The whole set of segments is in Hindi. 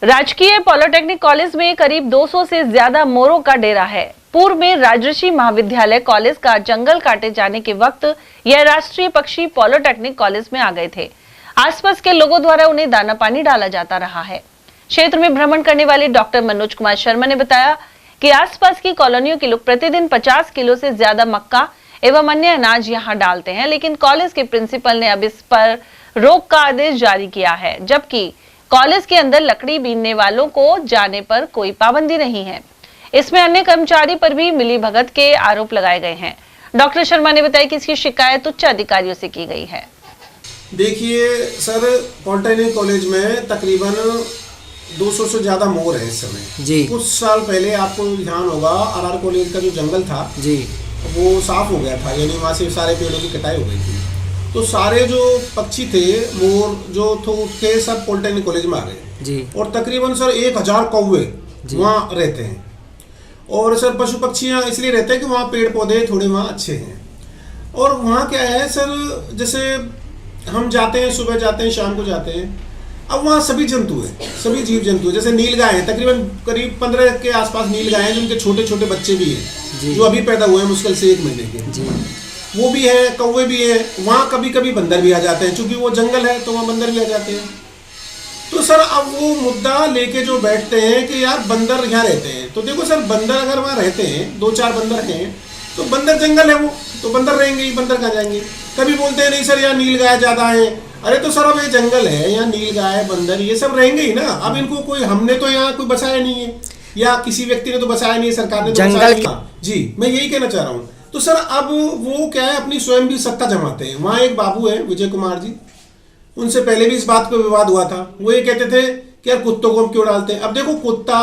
राजकीय पॉलिटेक्निक कॉलेज में करीब 200 से ज्यादा मोरों का डेरा है। पूर्व में राजर्षि महाविद्यालय कॉलेज का जंगल काटे जाने के वक्त यह राष्ट्रीय पक्षी पॉलिटेक्निक कॉलेज में आ गए थे। आसपास के लोगों द्वारा उन्हें दाना पानी डाला जाता रहा है। क्षेत्र में भ्रमण करने वाले डॉक्टर मनोज कुमार शर्मा ने बताया कि आसपास की कॉलोनियों के लोग प्रतिदिन 50 किलो से ज्यादा मक्का एवं अन्य अनाज यहाँ डालते हैं, लेकिन कॉलेज के प्रिंसिपल ने अब इस पर रोक का आदेश जारी किया है, जबकि कॉलेज के अंदर लकड़ी बीनने वालों को जाने पर कोई पाबंदी नहीं है। इसमें अन्य कर्मचारी पर भी मिलीभगत के आरोप लगाए गए हैं। डॉक्टर शर्मा ने बताया कि इसकी शिकायत उच्च अधिकारियों से की गई है। देखिए सर, पॉलिटेक्निक कॉलेज में तकरीबन 200 से ज्यादा मोर है इस समय जी। कुछ साल पहले आपको ध्यान होगा, आरआर कॉलेज का जो जंगल था जी वो साफ हो गया था, यानी वहाँ से सारे पेड़ों की कटाई हो गई थी। तो सारे जो पक्षी थे, मोर जो थे, सब पॉलिटेक्निक कॉलेज में आ गए जी। और तकरीबन सर 1000 कौवे वहाँ रहते हैं। और सर पशु पक्षियाँ इसलिए रहते हैं कि वहाँ पेड़ पौधे थोड़े वहाँ अच्छे हैं। और वहाँ क्या है सर, जैसे हम जाते हैं, सुबह जाते हैं, शाम को जाते हैं, अब वहाँ सभी जंतु हैं, सभी जीव जंतु हैं। जैसे नील गाय हैं, तकरीबन करीब 15 के आसपास नील गाय हैं, जिनके छोटे छोटे बच्चे भी हैं जो अभी पैदा हुए हैं, मुश्किल से 1 महीने के जी। वो भी है, कौवे भी है। वहाँ कभी कभी बंदर भी आ जाते हैं, क्योंकि वो जंगल है तो वहाँ बंदर भी आ जाते हैं। तो सर अब वो मुद्दा लेके जो बैठते हैं कि यार बंदर यहाँ रहते हैं, तो देखो सर, बंदर अगर वहाँ रहते हैं, 2-4 बंदर हैं, तो बंदर जंगल है वो, तो बंदर रहेंगे ही, बंदर कहाँ जाएंगे। कभी बोलते हैं नहीं सर यहाँ नील गाय ज्यादा है, अरे तो सर अब ये जंगल है, यहाँ नील गाय बंदर ये सब रहेंगे ही ना। अब इनको कोई, हमने तो यहाँ कोई बसाया नहीं है, या किसी व्यक्ति ने तो बसाया नहीं है, सरकार ने तो बसाया नहीं है जी। मैं यही कहना चाह रहा हूँ। तो सर अब वो क्या है, अपनी स्वयं भी सत्ता जमाते हैं। वहाँ एक बाबू है विजय कुमार जी, उनसे पहले भी इस बात पे विवाद हुआ था। वो ये कहते थे कि यार कुत्तों को हम क्यों डालते हैं। अब देखो, कुत्ता,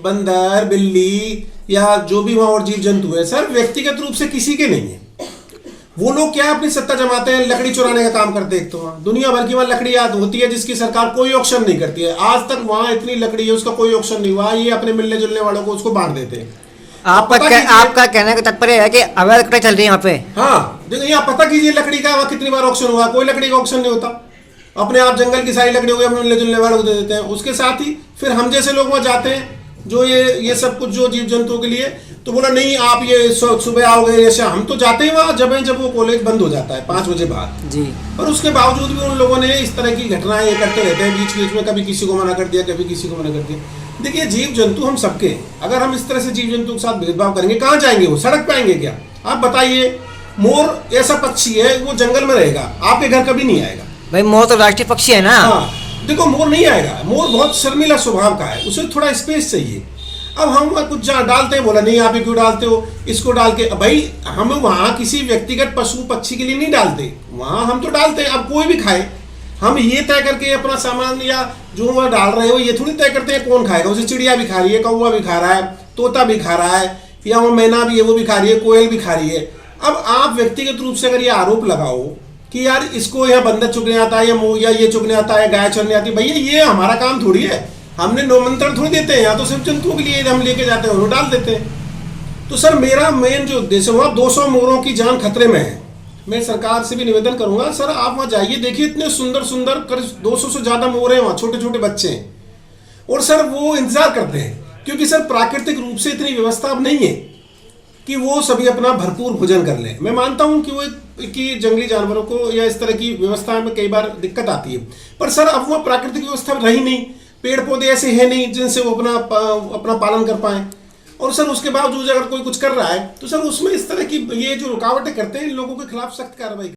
बंदर, बिल्ली या जो भी वहाँ और जीव जंतु है सर, व्यक्तिगत रूप से किसी के नहीं है। वो लोग क्या अपनी सत्ता जमाते हैं, लकड़ी चुराने का काम करते हैं। तो वहाँ दुनिया भर की वहाँ लकड़ी याद होती है, जिसकी सरकार कोई ऑक्शन नहीं करती है। आज तक वहाँ इतनी लकड़ी है, उसका कोई ऑक्शन नहीं हुआ। ये अपने मिलने जुलने वालों को उसको बांट देते हैं। आपका कहने का तात्पर्य है कि अवैध लकड़ी चल रही है यहाँ पे। हाँ, देखो यहाँ पता कीजिए लकड़ी का वहाँ कितनी बार ऑक्शन हुआ, कोई लकड़ी का ऑक्शन नहीं होता। अपने आप जंगल की सारी लकड़ी हो गई, अपने मिलने जुलने वालों को दे देते हैं। उसके साथ ही फिर हम जैसे लोग वहाँ जाते हैं, जो ये सब कुछ जो जीव जंतुओं के लिए, तो बोला नहीं आप ये सुबह आओगे, जैसे हम तो जाते हैं वहाँ जब वो कॉलेज बंद हो जाता है 5 बजे बाद जी। और उसके बावजूद भी उन लोगों ने इस तरह की घटनाएं ये करते रहते हैं। बीच बीच में कभी किसी को मना कर दिया, कभी किसी को मना कर दिया। देखिए, जीव जंतु हम सबके हैं। अगर हम इस तरह से जीव जंतु के साथ भेदभाव करेंगे, कहाँ जाएंगे वो, सड़क पे आएंगे क्या? आप बताइए। मोर ऐसा पक्षी है, वो जंगल में रहेगा, आपके घर कभी नहीं आएगा। भाई मोर तो राष्ट्रीय पक्षी है ना। हाँ, देखो मोर नहीं आएगा। मोर बहुत शर्मीला स्वभाव का है, उसे थोड़ा स्पेस चाहिए। अब हम कुछ डालते हैं, बोला नहीं आप ये क्यों डालते हो, इसको डाल के। भाई हम वहाँ किसी व्यक्तिगत पशु पक्षी के लिए नहीं डालते, वहाँ हम तो डालते हैं। अब कोई भी खाए, हम ये तय करके अपना सामान या जो वह डाल रहे हो ये थोड़ी तय करते हैं कौन खाएगा। उसे चिड़िया भी खा रही है, कौवा भी खा रहा है, तोता भी खा रहा है, या वो मैना भी है वो भी खा रही है, कोयल भी खा रही है। अब आप व्यक्तिगत रूप से अगर ये आरोप लगाओ कि यार इसको यहाँ बंदर चुगने आता है, या ये चुगने आता है, गाय चरने आती है, भैया ये हमारा काम थोड़ी है। हमने निमंत्रण थोड़ी देते हैं, या तो सिर्फ जंतुओं के लिए हम लेके जाते हैं और डाल देते हैं। तो सर मेरा मेन जो उद्देश्य, वहाँ 200 मोरों की जान खतरे में है। मैं सरकार से भी निवेदन करूंगा, सर आप वहाँ जाइए, देखिए इतने सुंदर सुंदर 200 से ज्यादा मोर हैं वहाँ, छोटे छोटे बच्चे हैं। और सर वो इंतजार करते हैं, क्योंकि सर प्राकृतिक रूप से इतनी व्यवस्था अब नहीं है कि वो सभी अपना भरपूर भोजन कर लें। मैं मानता हूं कि वो कि जंगली जानवरों को या इस तरह की व्यवस्था में कई बार दिक्कत आती है, पर सर अब वो प्राकृतिक व्यवस्था रही नहीं। पेड़ पौधे ऐसे हैं नहीं जिनसे वो अपना पालन कर पाए। और सर उसके बावजूद अगर कोई कुछ कर रहा है, तो सर उसमें इस तरह की ये जो रुकावटें करते हैं, इन लोगों के खिलाफ सख्त कार्रवाई